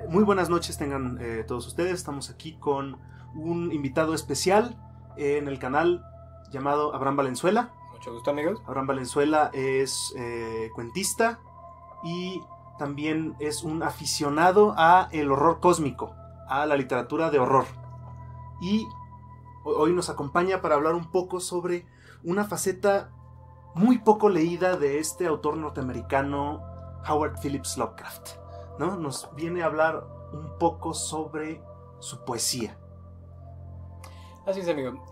Muy buenas noches tengan todos ustedes. Estamos aquí con un invitado especial en el canal llamado Abraham Valenzuela. Mucho gusto, amigos. Abraham Valenzuela es cuentista y también es un aficionado a el horror cósmico, a la literatura de horror. Y hoy nos acompaña para hablar un poco sobre una faceta muy poco leída de este autor norteamericano Howard Phillips Lovecraft, ¿no? Nos viene a hablar un poco sobre su poesía. Así es, amigo.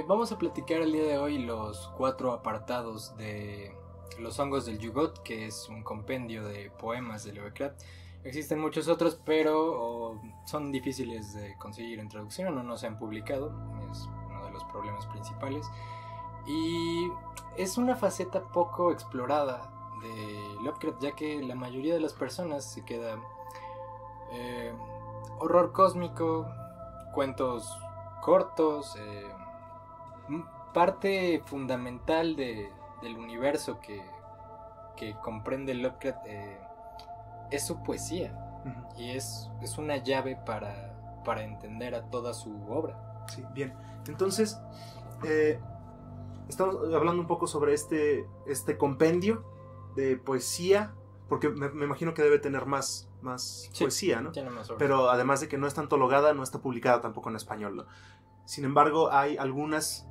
Vamos a platicar el día de hoy los 4 apartados de Los hongos del Yugot, que es un compendio de poemas de Lovecraft. Existen muchos otros, pero son difíciles de conseguir en traducción o no se han publicado. Es uno de los problemas principales. Y es una faceta poco explorada de Lovecraft, ya que la mayoría de las personas se queda horror cósmico, cuentos cortos, parte fundamental del universo que comprende Lovecraft es su poesía. Uh-huh. Y es una llave para entender a toda su obra. Sí, bien. Entonces, estamos hablando un poco sobre este compendio de poesía, porque me imagino que debe tener más sí, poesía, ¿no? Tiene más obras. Pero además de que no está antologada, no está publicada tampoco en español, ¿no? Sin embargo, hay algunos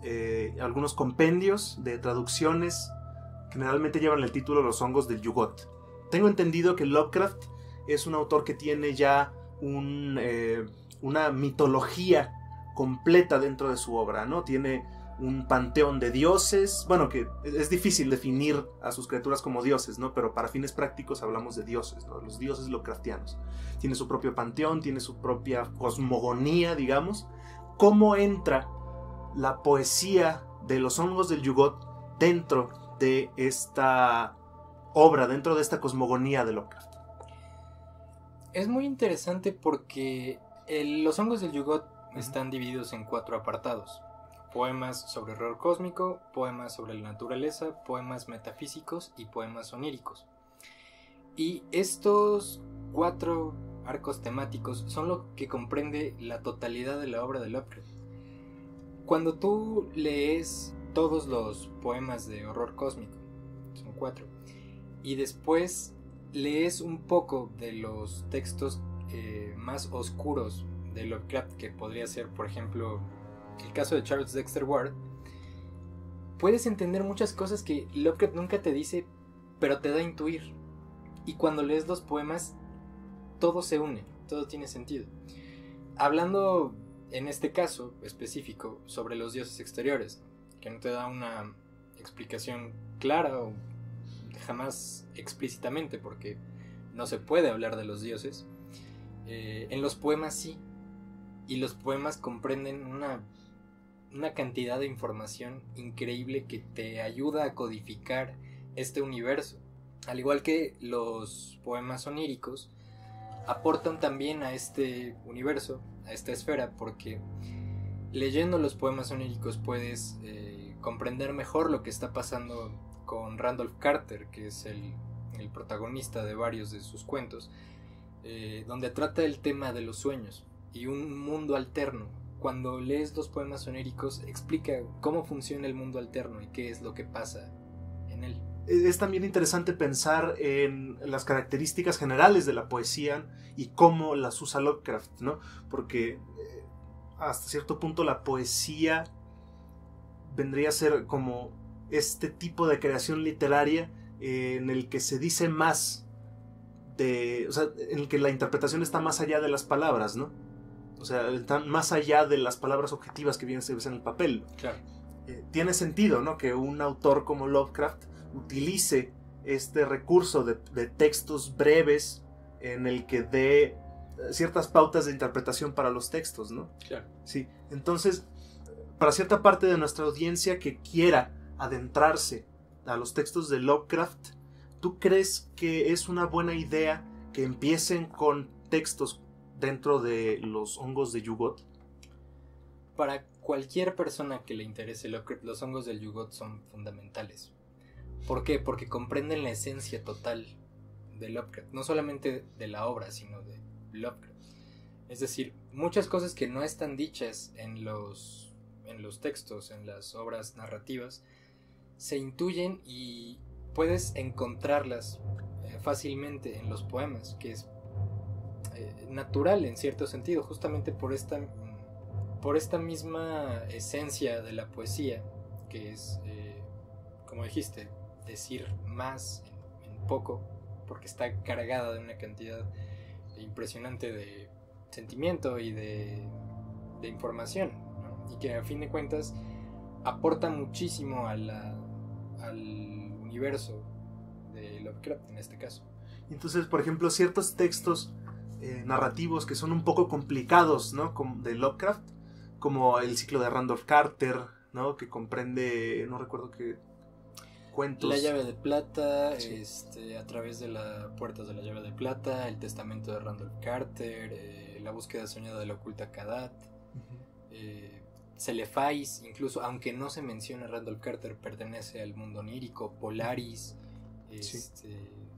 compendios de traducciones que generalmente llevan el título Los hongos del Yugot. Tengo entendido que Lovecraft es un autor que tiene ya una mitología completa dentro de su obra, ¿no? Tiene un panteón de dioses, bueno, que es difícil definir a sus criaturas como dioses, ¿no? Pero para fines prácticos hablamos de dioses, ¿no? Los dioses Lovecraftianos. Tiene su propio panteón, tiene su propia cosmogonía, digamos. ¿Cómo entra la poesía de Los hongos del Yugot dentro de esta obra, dentro de esta cosmogonía de Lovecraft? Es muy interesante porque Los hongos del Yugot están divididos en 4 apartados. Poemas sobre horror cósmico, poemas sobre la naturaleza, poemas metafísicos y poemas oníricos. Y estos 4 arcos temáticos son lo que comprende la totalidad de la obra de Lovecraft. Cuando tú lees todos los poemas de horror cósmico, son 4, y después lees un poco de los textos más oscuros de Lovecraft, que podría ser, por ejemplo, el caso de Charles Dexter Ward, puedes entender muchas cosas que Lovecraft nunca te dice, pero te da a intuir. Y cuando lees los poemas, todo se une, todo tiene sentido. Hablando en este caso específico sobre los dioses exteriores, que no te da una explicación clara o jamás explícitamente, porque no se puede hablar de los dioses, en los poemas sí. Y los poemas comprenden una cantidad de información increíble que te ayuda a codificar este universo. Al igual que los poemas oníricos, aportan también a este universo, a esta esfera, porque leyendo los poemas oníricos puedes comprender mejor lo que está pasando con Randolph Carter, que es el protagonista de varios de sus cuentos, donde trata el tema de los sueños y un mundo alterno. Cuando lees los poemas oníricos, explica cómo funciona el mundo alterno y qué es lo que pasa en él. Es también interesante pensar en las características generales de la poesía y cómo las usa Lovecraft, ¿no? Porque hasta cierto punto la poesía vendría a ser como este tipo de creación literaria en el que se dice más o sea, en el que la interpretación está más allá de las palabras, ¿no? O sea, están más allá de las palabras objetivas que vienen en el papel. Claro. Tiene sentido, ¿no? Que un autor como Lovecraft utilice este recurso de textos breves en el que dé ciertas pautas de interpretación para los textos, ¿no? Claro. Sí. Entonces, para cierta parte de nuestra audiencia que quiera adentrarse a los textos de Lovecraft, ¿tú crees que es una buena idea que empiecen con textos dentro de Los hongos de Yugot? Para cualquier persona que le interese Lovecraft, Los hongos del Yugot son fundamentales. ¿Por qué? Porque comprenden la esencia total de Lovecraft, no solamente de la obra, sino de Lovecraft. Es decir, muchas cosas que no están dichas en los textos, en las obras narrativas, se intuyen y puedes encontrarlas fácilmente en los poemas, que es natural en cierto sentido, justamente por esta misma esencia de la poesía, que es, como dijiste, decir más en poco, porque está cargada de una cantidad impresionante de sentimiento y de información, ¿no? Y que a fin de cuentas aporta muchísimo al universo de Lovecraft en este caso. Entonces, por ejemplo, ciertos textos narrativos que son un poco complicados, ¿no? De Lovecraft, como el ciclo de Randolph Carter, ¿no? Que comprende, no recuerdo qué cuentos. La llave de plata, sí. A través de las puertas de la llave de plata, el testamento de Randolph Carter, la búsqueda soñada de la oculta Kadat, Celefais, incluso aunque no se menciona Randolph Carter, pertenece al mundo onírico, Polaris,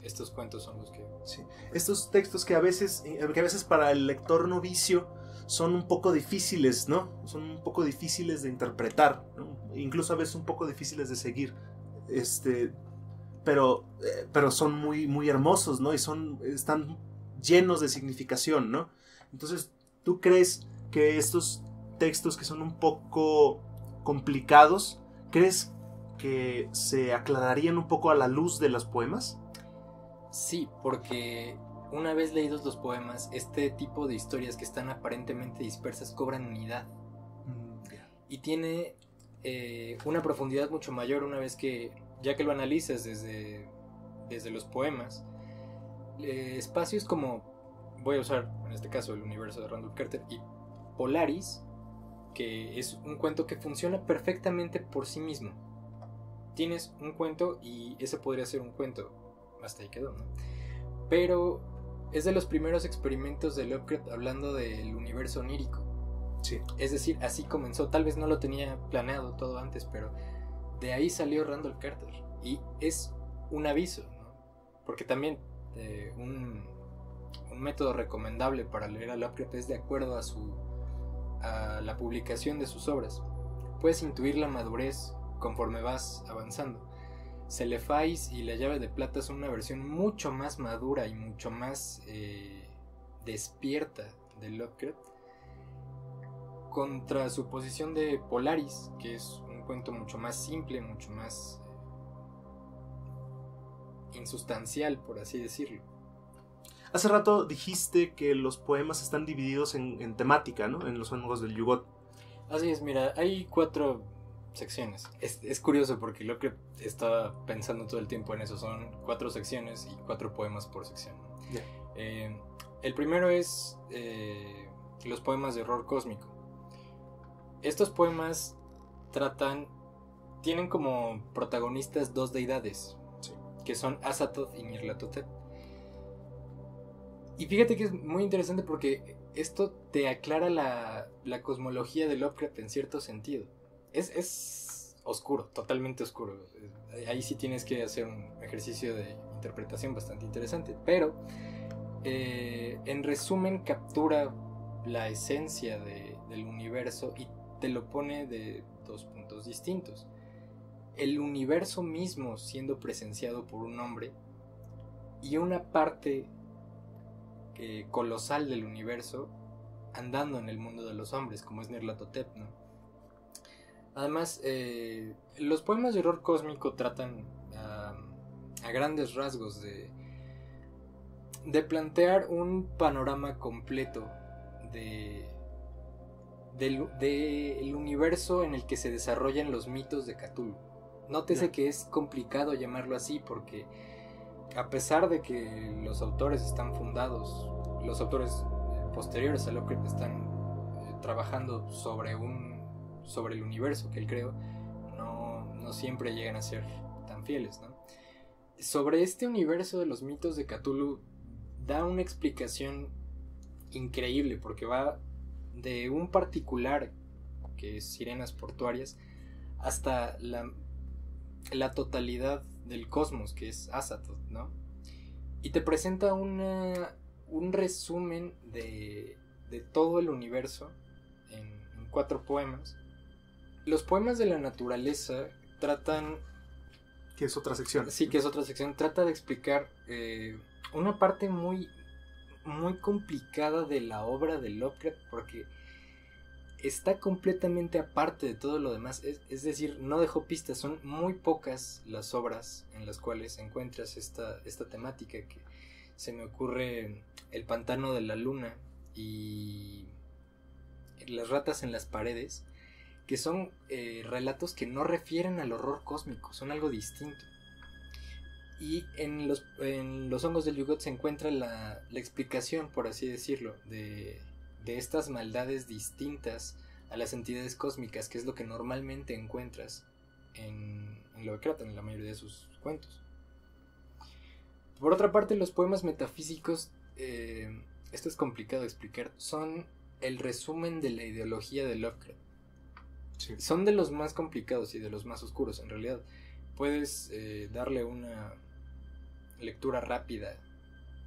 estos cuentos son los que... Sí. Estos textos que a veces para el lector novicio son un poco difíciles, ¿no? Son un poco difíciles de interpretar, ¿no? Incluso a veces un poco difíciles de seguir. Pero son muy, muy hermosos, ¿no? Y están llenos de significación, ¿no? Entonces, ¿tú crees que estos textos que son un poco complicados, crees que se aclararían un poco a la luz de los poemas? Sí, porque una vez leídos los poemas, este tipo de historias que están aparentemente dispersas cobran unidad. Y tiene una profundidad mucho mayor una vez que, ya que lo analizas desde los poemas, espacios como, voy a usar en este caso el universo de Randolph Carter y Polaris, que es un cuento que funciona perfectamente por sí mismo. Tienes un cuento y ese podría ser un cuento, hasta ahí quedó, ¿no? Pero es de los primeros experimentos de Lovecraft hablando del universo onírico. Sí. Es decir, así comenzó. Tal vez no lo tenía planeado todo antes, pero de ahí salió Randolph Carter. Y es un aviso, ¿no? Porque también un método recomendable para leer a Lovecraft es de acuerdo a la publicación de sus obras. Puedes intuir la madurez conforme vas avanzando. Celefais y la llave de plata son una versión mucho más madura y mucho más despierta de Lovecraft, contra su posición de Polaris, que es un cuento mucho más simple, mucho más insustancial, por así decirlo. Hace rato dijiste que los poemas están divididos en temática, ¿no? En los hongos del Yugot. Así es, mira, hay 4 secciones. Es curioso porque lo que estaba pensando todo el tiempo en eso, son 4 secciones y 4 poemas por sección. Yeah. El primero es los poemas de horror cósmico. Estos poemas tienen como protagonistas 2 deidades, sí, que son Azathoth y Nyarlathotep. Y fíjate que es muy interesante porque esto te aclara la cosmología de Lovecraft en cierto sentido. Es oscuro, totalmente oscuro. Ahí sí tienes que hacer un ejercicio de interpretación bastante interesante. Pero, en resumen, captura la esencia del universo y te lo pone de 2 puntos distintos. El universo mismo siendo presenciado por un hombre y una parte colosal del universo andando en el mundo de los hombres, como es Nyarlathotep, ¿no? Además, los poemas de horror cósmico tratan a grandes rasgos de plantear un panorama completo del universo en el que se desarrollan los mitos de Cthulhu. Nótese que es complicado llamarlo así porque a pesar de que los autores están fundados, los autores posteriores a Lovecraft están trabajando sobre el universo que él creó, no siempre llegan a ser tan fieles, ¿no? Sobre este universo de los mitos de Cthulhu da una explicación increíble porque va de un particular que es Sirenas Portuarias hasta la totalidad del cosmos que es Azathoth, ¿no? Y te presenta un resumen de de todo el universo en 4 poemas. Los poemas de la naturaleza tratan... Que es otra sección. Sí, que es otra sección. Trata de explicar una parte muy, muy complicada de la obra de Lovecraft, porque está completamente aparte de todo lo demás. Es decir, no dejó pistas. Son muy pocas las obras en las cuales encuentras esta temática. Que se me ocurre El pantano de la luna y Las ratas en las paredes, que son relatos que no refieren al horror cósmico, son algo distinto. Y en los hongos del Yugot se encuentra la explicación, por así decirlo, de estas maldades distintas a las entidades cósmicas, que es lo que normalmente encuentras en Lovecraft, en la mayoría de sus cuentos. Por otra parte, los poemas metafísicos, esto es complicado de explicar, son el resumen de la ideología de Lovecraft. Sí. Son de los más complicados y de los más oscuros, en realidad. Puedes darle una lectura rápida,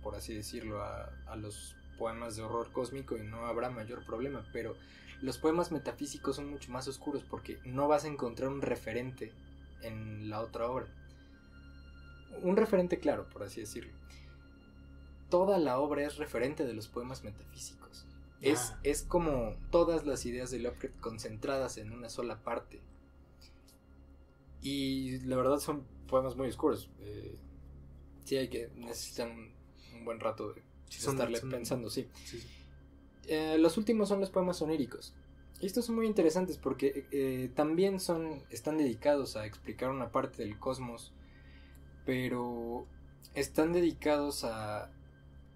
por así decirlo, a los poemas de horror cósmico y no habrá mayor problema, pero los poemas metafísicos son mucho más oscuros porque no vas a encontrar un referente en la otra obra. Un referente claro, por así decirlo. Toda la obra es referente de los poemas metafísicos. Es como todas las ideas de Lovecraft concentradas en una sola parte. Y la verdad son poemas muy oscuros. Sí, necesitan un buen rato de estarle pensando, sí. Los últimos son los poemas oníricos. Y estos son muy interesantes porque también están dedicados a explicar una parte del cosmos, pero están dedicados a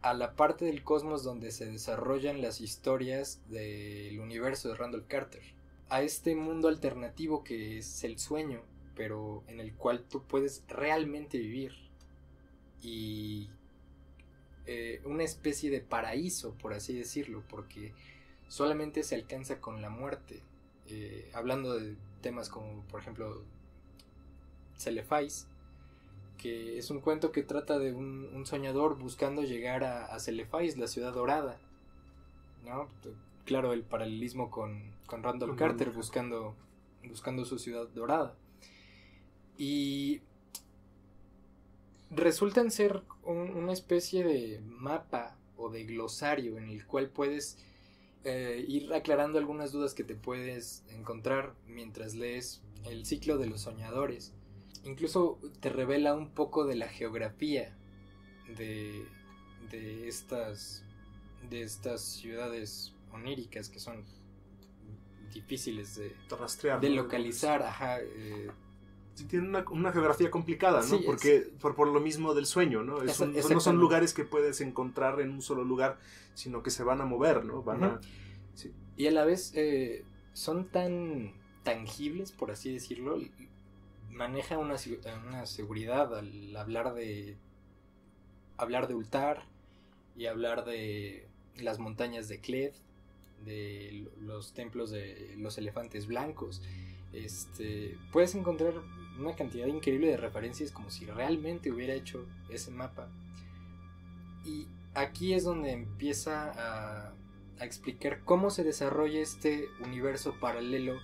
la parte del cosmos donde se desarrollan las historias del universo de Randall Carter, a este mundo alternativo que es el sueño, pero en el cual tú puedes realmente vivir, y una especie de paraíso, por así decirlo, porque solamente se alcanza con la muerte. Hablando de temas como, por ejemplo, Celefais, que es un cuento que trata de un soñador buscando llegar a Celefais, la ciudad dorada, ¿no? Claro, el paralelismo con Randall Carter buscando su ciudad dorada. Y resultan ser una especie de mapa o de glosario en el cual puedes ir aclarando algunas dudas que te puedes encontrar mientras lees el ciclo de los soñadores. Incluso te revela un poco de la geografía de estas ciudades oníricas que son difíciles de rastrear, de localizar. Ajá. Sí, tienen una geografía complicada, ¿no? Sí, porque por lo mismo del sueño, ¿no? No son lugares que puedes encontrar en un solo lugar, sino que se van a mover, ¿no? Sí. Y a la vez son tan tangibles, por así decirlo. Maneja una seguridad al hablar de Ultar y hablar de las montañas de Cled, de los templos de los elefantes blancos. Puedes encontrar una cantidad increíble de referencias como si realmente hubiera hecho ese mapa. Y aquí es donde empieza a explicar cómo se desarrolla este universo paralelo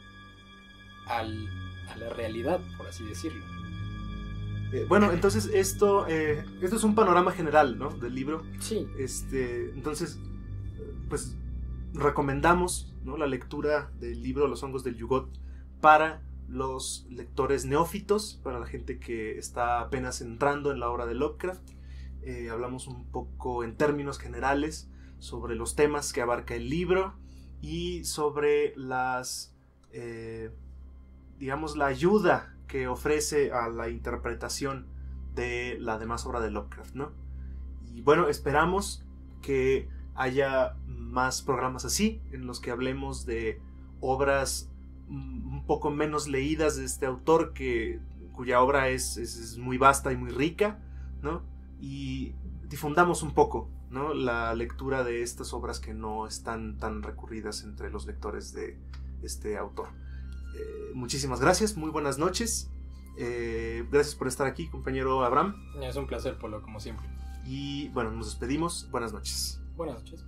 a la realidad, por así decirlo. Bueno, entonces esto es un panorama general, ¿no? Del libro. Sí. Entonces, pues recomendamos, ¿no?, la lectura del libro Los hongos del Yugot para los lectores neófitos, para la gente que está apenas entrando en la obra de Lovecraft. Hablamos un poco en términos generales sobre los temas que abarca el libro y sobre digamos, la ayuda que ofrece a la interpretación de la demás obra de Lovecraft, ¿no? Y bueno, esperamos que haya más programas así, en los que hablemos de obras un poco menos leídas de este autor, cuya obra es muy vasta y muy rica, ¿no? Y difundamos un poco, ¿no?, la lectura de estas obras que no están tan recurridas entre los lectores de este autor. Muchísimas gracias, muy buenas noches. Gracias por estar aquí, compañero Abraham. Es un placer, Polo, como siempre. Y bueno, nos despedimos. Buenas noches. Buenas noches.